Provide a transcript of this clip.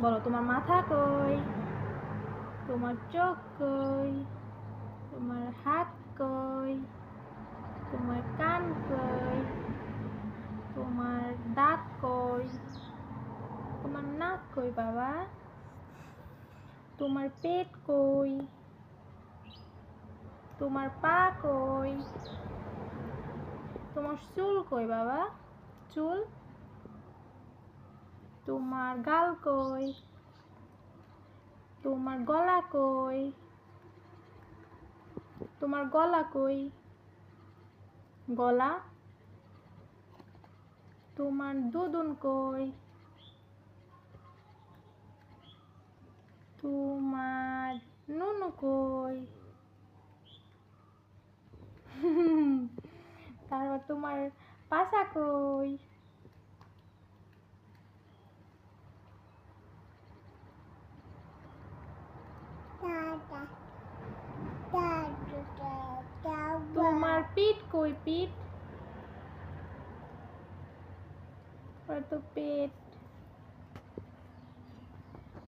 বলো তোমার মাথা কই, তোমার চোখ কই, তোমার হাত কই, তোমার কান কই, তোমার দাঁত কই, তোমার নাক কই বাবা, তোমার পেট কই, তোমার পা কই, তোমার চুল কই বাবা, চুল, তোমার গাল কই, তোমার গলা কই, তোমার গলা কই, গলা, তোমার দুদুন কই, তোমার নুনু কই, তারপর তোমার পাছা কই, তোমার পিঠ কই, পিঠ, তো পেট।